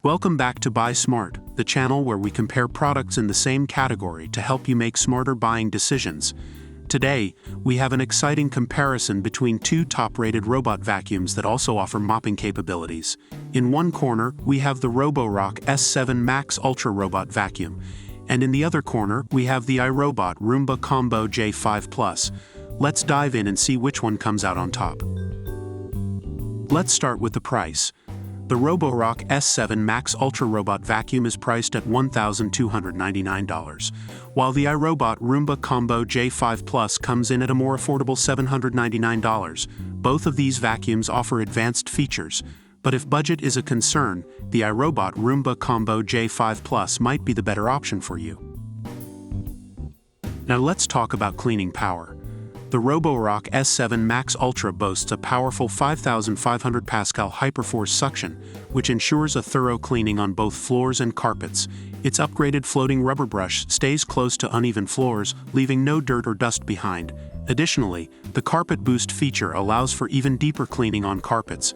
Welcome back to Buy Smart, the channel where we compare products in the same category to help you make smarter buying decisions. Today, we have an exciting comparison between two top-rated robot vacuums that also offer mopping capabilities. In one corner, we have the Roborock S7 Max Ultra Robot Vacuum, and in the other corner, we have the iRobot Roomba Combo J5 Plus. Let's dive in and see which one comes out on top. Let's start with the price. The Roborock S7 Max Ultra Robot Vacuum is priced at $1,299, while the iRobot Roomba Combo J5 Plus comes in at a more affordable $799. Both of these vacuums offer advanced features, but if budget is a concern, the iRobot Roomba Combo J5 Plus might be the better option for you. Now let's talk about cleaning power. The Roborock S7 Max Ultra boasts a powerful 5,500 Pascal Hyperforce suction, which ensures a thorough cleaning on both floors and carpets. Its upgraded floating rubber brush stays close to uneven floors, leaving no dirt or dust behind. Additionally, the Carpet Boost feature allows for even deeper cleaning on carpets.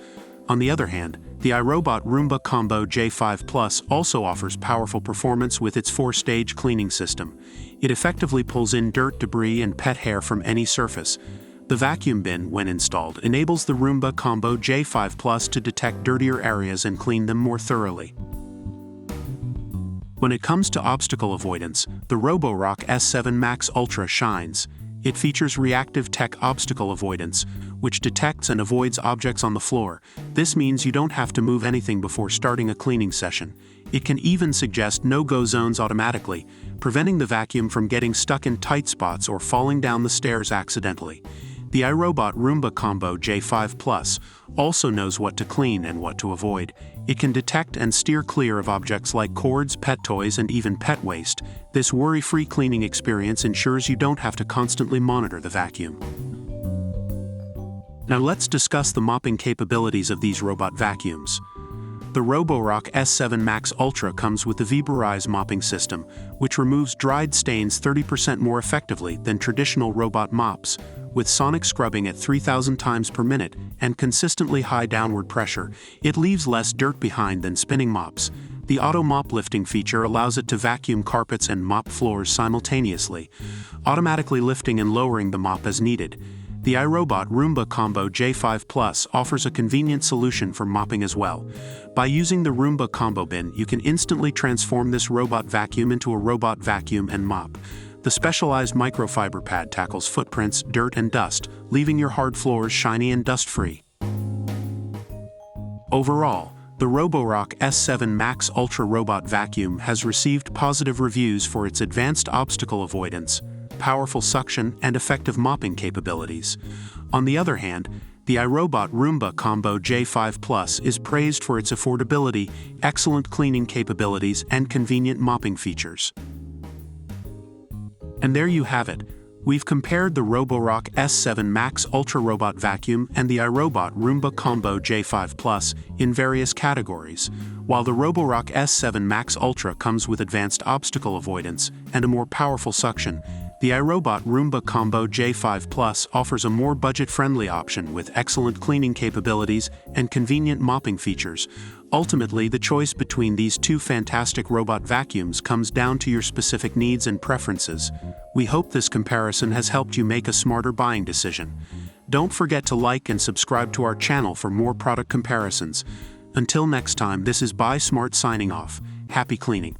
On the other hand, the iRobot Roomba Combo J5 Plus also offers powerful performance with its 4-stage cleaning system. It effectively pulls in dirt, debris, and pet hair from any surface. The vacuum bin, when installed, enables the Roomba Combo J5 Plus to detect dirtier areas and clean them more thoroughly. When it comes to obstacle avoidance, the Roborock S7 Max Ultra shines. It features reactive tech obstacle avoidance, which detects and avoids objects on the floor. This means you don't have to move anything before starting a cleaning session. It can even suggest no-go zones automatically, preventing the vacuum from getting stuck in tight spots or falling down the stairs accidentally. The iRobot Roomba Combo J5 Plus also knows what to clean and what to avoid. It can detect and steer clear of objects like cords, pet toys, and even pet waste. This worry-free cleaning experience ensures you don't have to constantly monitor the vacuum. Now let's discuss the mopping capabilities of these robot vacuums. The Roborock S7 Max Ultra comes with the Roborock mopping system, which removes dried stains 30% more effectively than traditional robot mops. With sonic scrubbing at 3,000 times per minute and consistently high downward pressure, it leaves less dirt behind than spinning mops. The auto mop lifting feature allows it to vacuum carpets and mop floors simultaneously, automatically lifting and lowering the mop as needed. The iRobot Roomba Combo J5 Plus offers a convenient solution for mopping as well. By using the Roomba Combo bin, you can instantly transform this robot vacuum into a robot vacuum and mop. The specialized microfiber pad tackles footprints, dirt, and dust, leaving your hard floors shiny and dust-free. Overall, the Roborock S7 Max Ultra Robot Vacuum has received positive reviews for its advanced obstacle avoidance, powerful suction, and effective mopping capabilities. On the other hand, the iRobot Roomba Combo J5 Plus is praised for its affordability, excellent cleaning capabilities, and convenient mopping features. And there you have it. We've compared the Roborock S7 Max Ultra Robot Vacuum and the iRobot Roomba Combo J5 Plus in various categories. While the Roborock S7 Max Ultra comes with advanced obstacle avoidance and a more powerful suction, the iRobot Roomba Combo J5 Plus offers a more budget-friendly option with excellent cleaning capabilities and convenient mopping features. Ultimately, the choice between these two fantastic robot vacuums comes down to your specific needs and preferences. We hope this comparison has helped you make a smarter buying decision. Don't forget to like and subscribe to our channel for more product comparisons. Until next time, this is Buy Smart signing off. Happy cleaning.